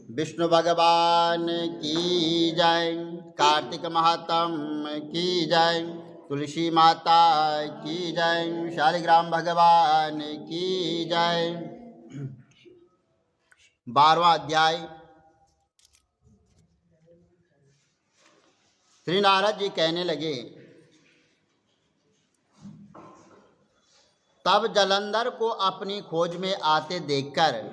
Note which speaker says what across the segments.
Speaker 1: विष्णु भगवान की जय। कार्तिक महात्म की जय। तुलसी माता की जय। शालिग्राम भगवान की जय। 12वां अध्याय। श्री नारद जी कहने लगे, तब जलंधर को अपनी खोज में आते देखकर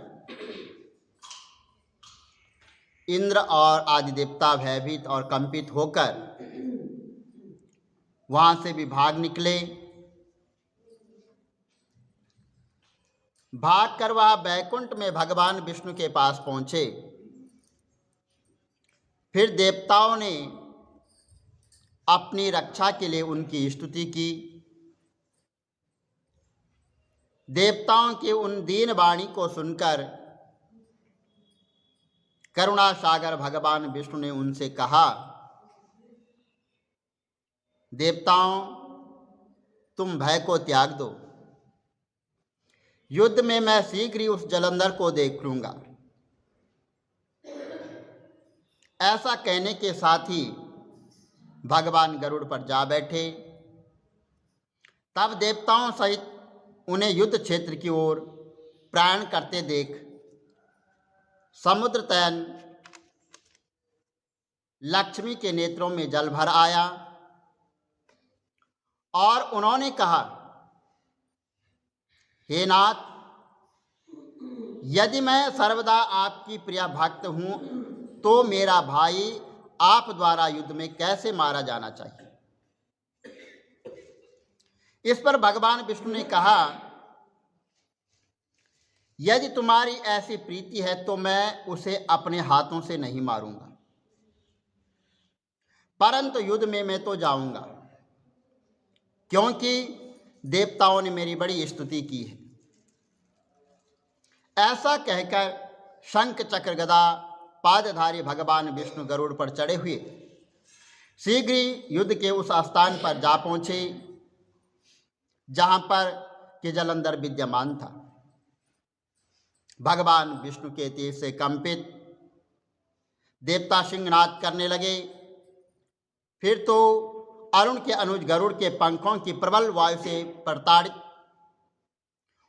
Speaker 1: इंद्र और आदि देवता भयभीत और कंपित होकर वहां से भी भाग निकले। भागकर वह बैकुंठ में भगवान विष्णु के पास पहुंचे। फिर देवताओं ने अपनी रक्षा के लिए उनकी स्तुति की। देवताओं की उन दीन वाणी को सुनकर करुणा सागर भगवान विष्णु ने उनसे कहा, देवताओं, तुम भय को त्याग दो। युद्ध में मैं शीघ्र ही उस जलंधर को देख लूंगा। ऐसा कहने के साथ ही भगवान गरुड़ पर जा बैठे। तब देवताओं सहित उन्हें युद्ध क्षेत्र की ओर प्रयाण करते देख समुद्रतैन लक्ष्मी के नेत्रों में जल भर आया और उन्होंने कहा, हे नाथ, यदि मैं सर्वदा आपकी प्रिय भक्त हूं तो मेरा भाई आप द्वारा युद्ध में कैसे मारा जाना चाहिए। इस पर भगवान विष्णु ने कहा, यदि तुम्हारी ऐसी प्रीति है तो मैं उसे अपने हाथों से नहीं मारूंगा, परंतु युद्ध में मैं तो जाऊंगा, क्योंकि देवताओं ने मेरी बड़ी स्तुति की है। ऐसा कहकर शंख चक्र गदा पादधारी भगवान विष्णु गरुड़ पर चढ़े हुए शीघ्र ही युद्ध के उस स्थान पर जा पहुंचे जहां पर कि जलंधर विद्यमान था। भगवान विष्णु के तेज से कंपित देवता सिंहनाद करने लगे। फिर तो अरुण के अनुज गरुड़ के पंखों की प्रबल वायु से प्रताड़ित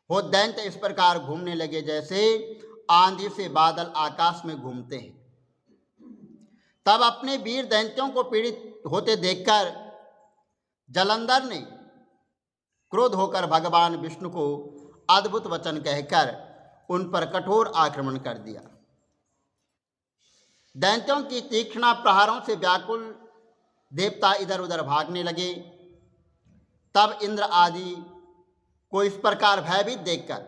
Speaker 1: हो दैत्य इस प्रकार घूमने लगे जैसे आंधी से बादल आकाश में घूमते हैं। तब अपने वीर दैत्यों को पीड़ित होते देखकर जलंधर ने क्रोध होकर भगवान विष्णु को अद्भुत वचन कहकर उन पर कठोर आक्रमण कर दिया। दैत्यों की तीक्ष्ण प्रहारों से व्याकुल देवता इधर उधर भागने लगे। तब इंद्र आदि को इस प्रकार भयभीत देखकर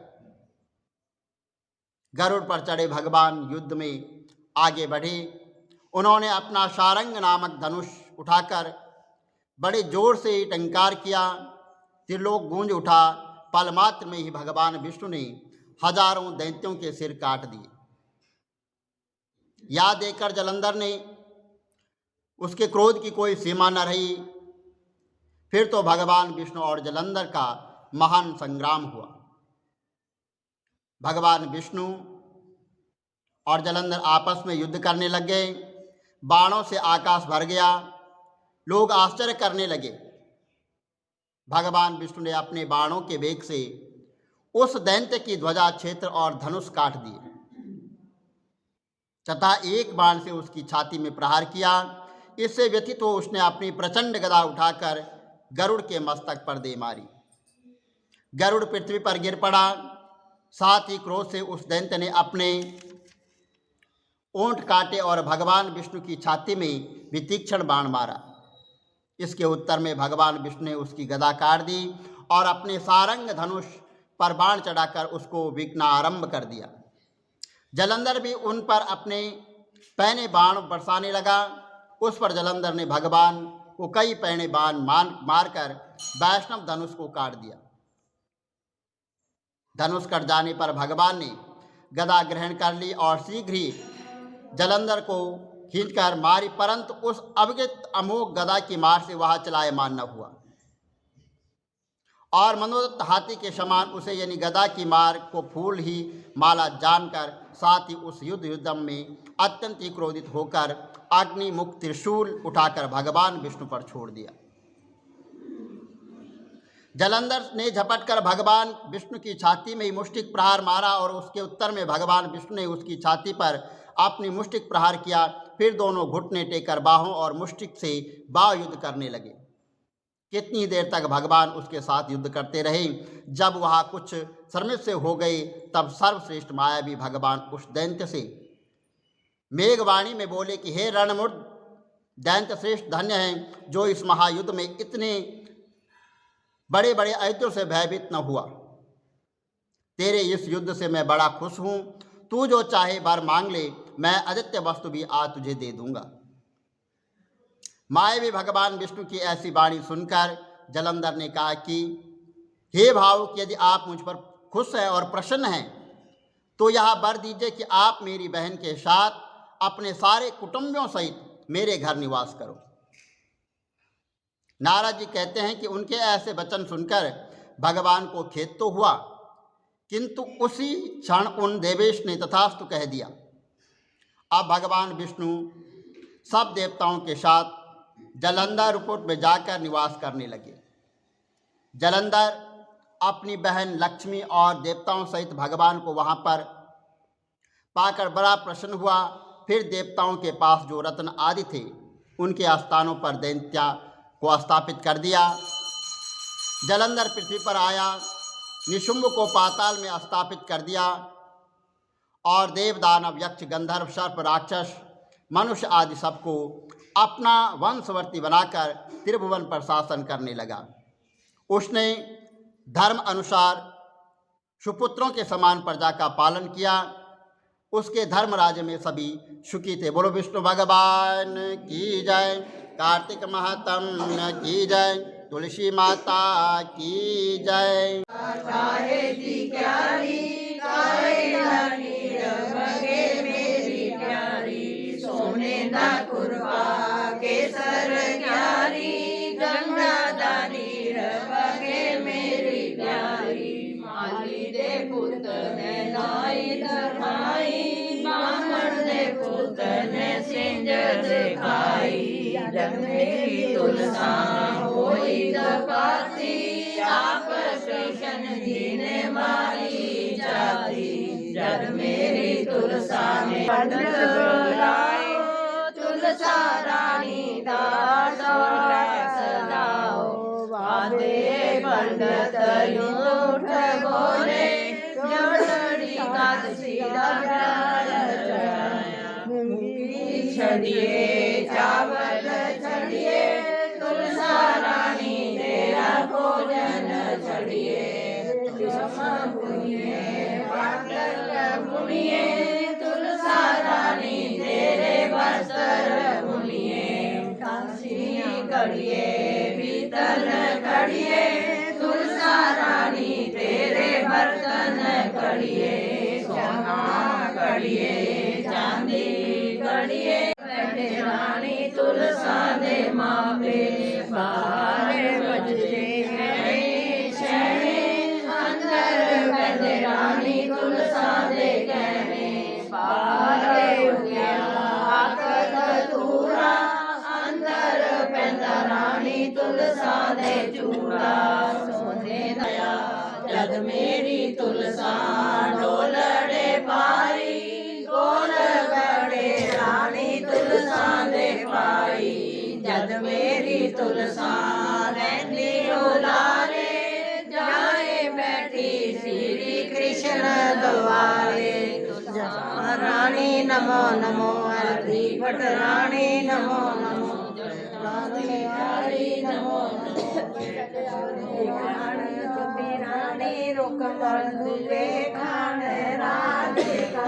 Speaker 1: गरुड़ पर चढ़े भगवान युद्ध में आगे बढ़े। उन्होंने अपना सारंग नामक धनुष उठाकर बड़े जोर से टंकार किया। त्रिलोक गूंज उठा। पल मात्र में ही भगवान विष्णु ने हजारों दैत्यों के सिर काट दिए। यह देखकर जलंधर ने उसके क्रोध की कोई सीमा न रही। फिर तो भगवान विष्णु और जलंधर का महान संग्राम हुआ। भगवान विष्णु और जलंधर आपस में युद्ध करने लग गए। बाणों से आकाश भर गया। लोग आश्चर्य करने लगे। भगवान विष्णु ने अपने बाणों के वेग से उस दैत्य की ध्वजा क्षेत्र और धनुष काट दिए तथा एक बाण से उसकी छाती में प्रहार किया। इससे व्यथित हो उसने अपनी प्रचंड गदा उठाकर गरुड़ के मस्तक पर दे मारी। गरुड़ पृथ्वी पर गिर पड़ा। साथ ही क्रोध से उस दैत्य ने अपने ओंठ काटे और भगवान विष्णु की छाती में भी तीक्ष्ण बाण मारा। इसके उत्तर में भगवान विष्णु ने उसकी गदा काट दी और अपने सारंग धनुष पर बाण चढ़ाकर उसको बिकना आरंभ कर दिया। जलंधर भी उन पर अपने पैने बाण बरसाने लगा। उस पर जलंधर ने भगवान को कई पैने बाण मारकर वैष्णव धनुष को काट दिया। धनुष कट जाने पर भगवान ने गदा ग्रहण कर ली और शीघ्र ही जलंधर को खींचकर मारी, परंतु उस अविगत अमोघ गदा की मार से वह चलायमान न हुआ और मनोदत्त हाथी के समान उसे यानी गदा की मार को फूल ही माला जानकर साथ ही उस युद्धम में अत्यंत ही क्रोधित होकर अग्नि मुख त्रिशूल उठाकर भगवान विष्णु पर छोड़ दिया। जलंधर ने झपट कर भगवान विष्णु की छाती में ही मुष्टिक प्रहार मारा और उसके उत्तर में भगवान विष्णु ने उसकी छाती पर अपनी मुष्टिक प्रहार किया। फिर दोनों घुटने टेकर बाहों और मुष्टिक से बाह युद्ध करने लगे। कितनी देर तक भगवान उसके साथ युद्ध करते रहे। जब वह कुछ समय से हो गए तब सर्वश्रेष्ठ मायावी भगवान उस दैत्य से मेघवाणी में बोले कि हे रणमुर्द दैत्य श्रेष्ठ धन्य हैं जो इस महायुद्ध में इतने बड़े बड़े आयुधों से भयभीत न हुआ। तेरे इस युद्ध से मैं बड़ा खुश हूँ। तू जो चाहे वर मांग ले, मैं आदित्य वस्तु भी आज तुझे दे दूंगा। मायावी भगवान विष्णु की ऐसी वाणी सुनकर जलंधर ने कहा कि हे भावुक, यदि आप मुझ पर खुश हैं और प्रसन्न हैं तो यह वर दीजिए कि आप मेरी बहन के साथ अपने सारे कुटुंबियों सहित मेरे घर निवास करो। नारद जी कहते हैं कि उनके ऐसे वचन सुनकर भगवान को खेद तो हुआ, किंतु उसी क्षण उन देवेश ने तथास्तु कह दिया। अब भगवान विष्णु सब देवताओं के साथ जलंधर रूपट में जाकर निवास करने लगे। जलंधर अपनी बहन लक्ष्मी और देवताओं सहित भगवान को वहां पर पाकर बड़ा प्रसन्न हुआ। फिर देवताओं के पास जो रत्न आदि थे उनके स्थानों पर दैत्या को स्थापित कर दिया। जलंधर पृथ्वी पर आया, निशुंभ को पाताल में स्थापित कर दिया और देव दानव यक्ष गंधर्व सर्प राक्षस मनुष्य आदि सबको अपना वंशवर्ती बनाकर त्रिभुवन पर शासन करने लगा। उसने धर्म अनुसार सुपुत्रों के समान प्रजा का पालन किया। उसके धर्म राज्य में सभी सुखी थे। बोलो विष्णु भगवान की जय, कार्तिक महात्म्य की जय, तुलसी माता की जय।
Speaker 2: जग मेरी तुलसा होई तपाती, आप कृष्ण जी ने मारी जाती। जग मेरी तुलसा में लाओ, तुलसा रानी दा सदाओ। वादे पंडित यूठ बोले, जोड़ड़ी का सीधा छड़िए चावल छड़िए, तुलसा रानी तेरा भोजन छड़िए। बुनिए तुलसा रानी तेरे वस्त्र बुनिए। कांसी कड़िए पीतल कड़िए, तुलसा रानी तेरे बर्तन कड़िए। सोना कड़िए चांदी कड़िए, रानी तुलसा दे मापे। बाहर बजते हैं शहरे, अंदर बैठ रानी तुलसा दे कहने। बाहर उगया आकत धूरा, अंदर पैदा रानी तुलसा दे चूड़ा। सोने दया जग मेरी तुलसा, डोलड़े पारी गोल गड़े रानी तुलसा दे पाई। जग मेरी तुलसा रहती उलारे, जाए बैठी श्री कृष्ण द्वारे। तुलसा रानी नमो नमो, हरि भट रानी नमो नमो, हरि नमो रानी रुक बंधुए खान राधिका।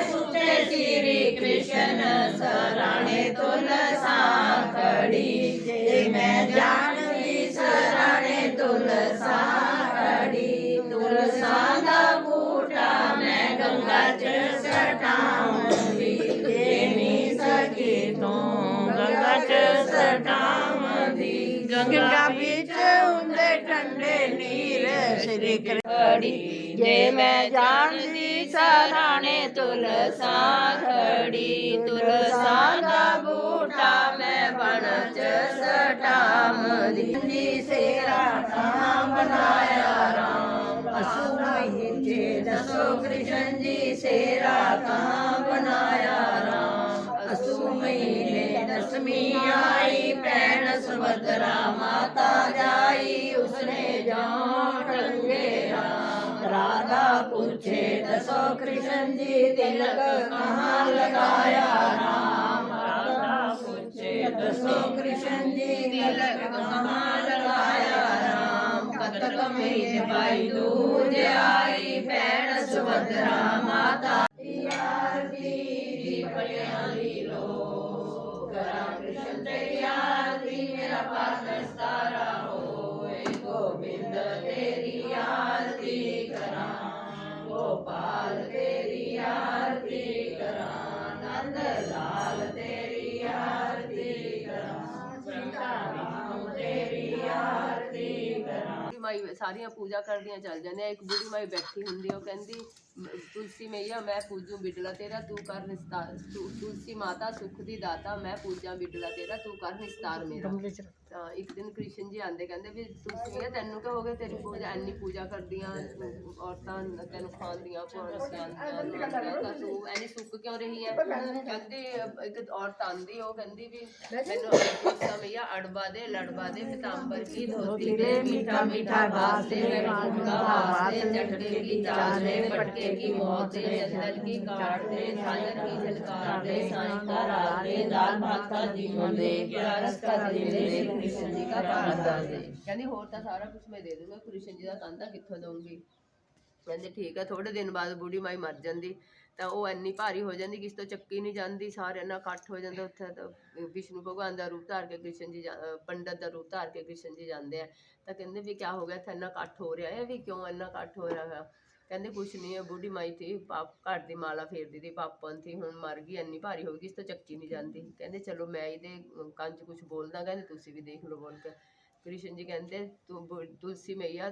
Speaker 2: सुते श्री कृष्ण सराणे तुलसा खड़ी, मैं जानवी सराणे तुलसा खड़ी। तुलसा दा बूटा मैं गंगा च सटाऊंगी, देनी सकी तू गंगा च सटाऊंगी। गंगा बिच उंदे ठंडे नीर श्री कृष्ण जे मैं जानदी सराणे तुलसा खड़ी तुलसा दा बूटा मैं बन च सटाम दी सेरा काम बनाया राम असु महीने दसो कृष्ण जी सेरा काम बनाया राम असु महीने दसवीं आई पैण सुभद्रा माता जाई उसने जान रंगे राम राधा पूछे दसो कृष्ण जी तिलक कहाँ लगाया राम राधा पूछे दसो कृष्ण जी तिलक कहाँ लगाया राम कतक महीने भाई दूज आई पैण सुभद्रा माता आरती पटियाली लो करा कृष्ण तेरी आरती मेरा पास सारा होए गोविंद तेरी आरती करा गोपाल तेरी आरती करा नंद लाल तेरी आरती करा सीताराम तेरी आरती करा
Speaker 3: ਮਾਈ ਸਾਰੀਆਂ ਪੂਜਾ ਕਰਦੀਆਂ ਚੱਲ ਜਾਂਦੇ ਆ। ਇੱਕ ਬੁੜੀ ਮਾਈ ਬੈਠੀ ਹੁੰਦੀ ਉਹ ਕਹਿੰਦੀ ਤੁਲਸੀ ਮਈਆ ਮੈਂ ਪੂਜੂ ਬਿਡਲਾ ਤੇਰਾ ਤੂੰ ਕਰ ਨਿਸਤਾਰ ਤੁਲਸੀ ਮਾਤਾ ਸੁਖ ਦੀ ਦਾਤਾ ਮੈਂ ਪੂਜਾ ਬਿਡਲਾ ਤੇਰਾ ਤੂੰ ਕਰ ਨਿਸਤਾਰ ਮੇਰਾ। ਤਾਂ ਇੱਕ ਦਿਨ ਕ੍ਰਿਸ਼ਨ ਜੀ ਆਂਦੇ ਕਹਿੰਦੇ ਵੀ ਤੁਲਸੀ ਮਈਆ ਤੈਨੂੰ ਕੀ ਹੋ ਗਿਆ ਤੇਰੀ ਪੂਜਾ ਇੰਨੀ ਪੂਜਾ ਕਰਦੀਆਂ ਔਰਤਾਂ ਤੈਨੂੰ ਖਾਂਦੀਆਂ ਪਾਉਂਦੀਆਂ ਤਾਂ ਤੂੰ ਐਨੀ ਸੁੱਕ ਕਿਉਂ ਰਹੀ ਹੈ। ਕਹਿੰਦੀ ਇੱਕ ਔਰਤ ਆਂਦੀ ਉਹ ਕਹਿੰਦੀ ਵੀ ਮੈਨੂੰ ਤੁਲਸੀ ਮਈਆ ਅੜਬਾ ਦੇ ਲੜਬਾ ਦੇ ਪਿਤਾੰਬਰ ਕੀ ਧੋਤੀ ਦੇ मीठा मीठा घास दे का घास दे झटके की चाल दे पटके की मौत दे चंदन की काट दे झालर की झनकार दे साईं का राग दे दाल भात का जीवन दे रस का दिल दे कृष्ण जी का कांदा दे। कहनी होर तां सारा कुछ मैं दे दूंगा कृष्ण जी का कांदा कित्थों दूंगी। कहते ठीक है। थोड़े दिन बाद बूढ़ी माई मर जाती ਤਾਂ ਉਹ ਇੰਨੀ ਭਾਰੀ ਹੋ ਜਾਂਦੀ ਕਿਸ ਤੋਂ ਚੱਕੀ ਨਹੀਂ ਜਾਂਦੀ ਸਾਰਿਆਂ ਨਾਲ ਇਕੱਠ ਹੋ ਜਾਂਦਾ ਉੱਥੇ। ਤਾਂ ਵਿਸ਼ਨੂੰ ਭਗਵਾਨ ਦਾ ਰੂਪ ਧਾਰ ਕੇ ਕ੍ਰਿਸ਼ਨ ਜੀ ਪੰਡਤ ਦਾ ਰੂਪ ਧਾਰ ਕੇ ਕ੍ਰਿਸ਼ਨ ਜੀ ਜਾਂਦੇ ਆ ਤਾਂ ਕਹਿੰਦੇ ਵੀ ਕਿਆ ਹੋ ਗਿਆ ਇੱਥੇ ਇੰਨਾ ਇਕੱਠ ਹੋ ਰਿਹਾ ਹੈ ਵੀ ਕਿਉਂ ਇੰਨਾ ਇਕੱਠ ਹੋ ਰਿਹਾ ਹੈ। ਕਹਿੰਦੇ ਕੁਛ ਨਹੀਂ ਹੈ ਬੁੱਢੀ ਮਾਈ ਥੀ ਘਰ ਦੀ ਮਾਲਾ ਫੇਰਦੀ ਤੀ ਪਾਪਨ ਥੀ ਹੁਣ ਮਰ ਗਈ ਇੰਨੀ ਭਾਰੀ ਹੋ ਗਈ ਇਸ ਤੋਂ ਚੱਕੀ ਨਹੀਂ ਜਾਂਦੀ। ਕਹਿੰਦੇ ਚਲੋ ਮੈਂ ਇਹਦੇ ਕੰਨ 'ਚ ਕੁਛ ਬੋਲਦਾ ਕਹਿੰਦੇ ਤੁਸੀਂ ਵੀ ਦੇਖ ਲਓ ਬੋਲ ਕੇ। ਕ੍ਰਿਸ਼ਨ ਜੀ ਕਹਿੰਦੇ ਤੂੰ ਤੁਲਸੀ ਮਈਆ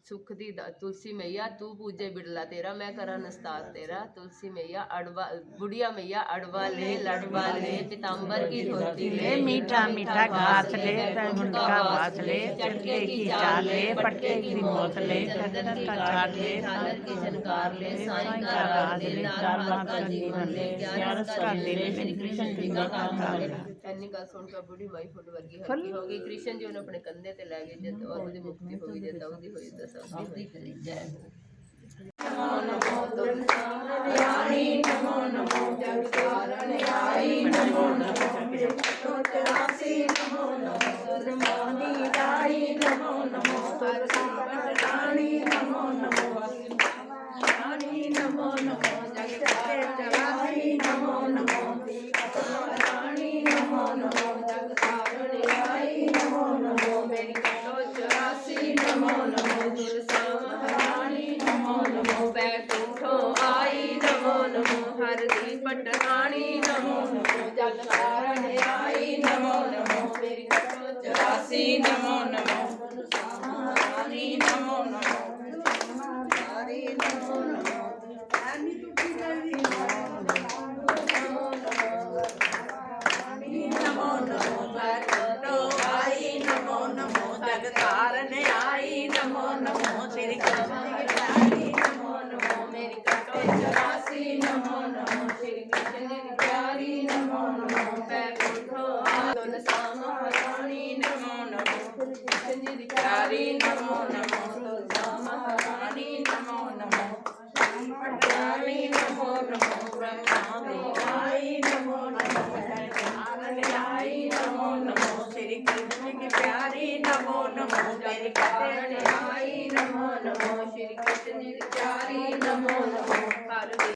Speaker 3: सुख दी तुलसी मैया तू पूजे बिड़ला तेरा मैं करा नस्तार तेरा। तुलसी मैया अड़वा बुढ़िया मैया अड़वा ले लड़वा ले पिताम्बर की धोती ले
Speaker 2: मीठा मीठा घास ले मुंडका घास ले चटके की चाल ले पटके की मौत ले चंदन की काट ले झालर की झनकार ले साईं का राग ले दाल भात का जीवन ले ग्यारस का दिल श्री कृष्ण जी का कांदा ले।
Speaker 3: ਇੰਨੀ ਗੱਲ ਸੁਣ ਕੇ ਬੁੜੀ ਮਾਈ ਫੁੱਟ ਵਰਗੀ ਹਲਕੀ ਹੋ ਗਈ। ਕ੍ਰਿਸ਼ਨ ਜੀ ਉਹਨੂੰ ਆਪਣੇ ਕੰਧੇ ਤੇ ਲੈ ਗਏ ਜਦ ਉਹਦੀ ਮੁਕਤੀ ਹੋ ਗਈ ਜਦ ਉਹਦੀ ਹੋਈ ਤਾਂ ਸਭ ਦੀ ਕਰੀ ਜੈ।
Speaker 2: नमो नमो तुलसी रानी नमो नमो जग कारण आई नमो नमो 184 नमो नमो सुरमोनी राई नमो नमो तुलसी रानी नमो नमो रानी नमो नमो जग चराई नमो नमो रानी नमो नमो जग कारण आई नमो नमो मेरी 184 नमो नमो तुलसी रानी नमो नमो बैकुंठो आई नमो नमो हरदी पटरानी नमो नमो जग कारण आई नमो नमो मेरी 184 नमो नमो रानी नमो नमो रानी नमो नमो रानी नमो नमो बैकुंठो आई नमो नमो जग कारण आई नमो नमो श्री कृष्ण नमो मेरी 184 नमो नमो श्री कृष्ण की प्यारी नमो नमो बैकुंठो तुलसा महारानी नमो नमो कृष्ण जी की प्यारी नमो नमो तुलसा महारानी नमो नमो पटानी नमो नमो ब्रह्मा देवाई नमो नमो आई नमो नमो श्री कृष्ण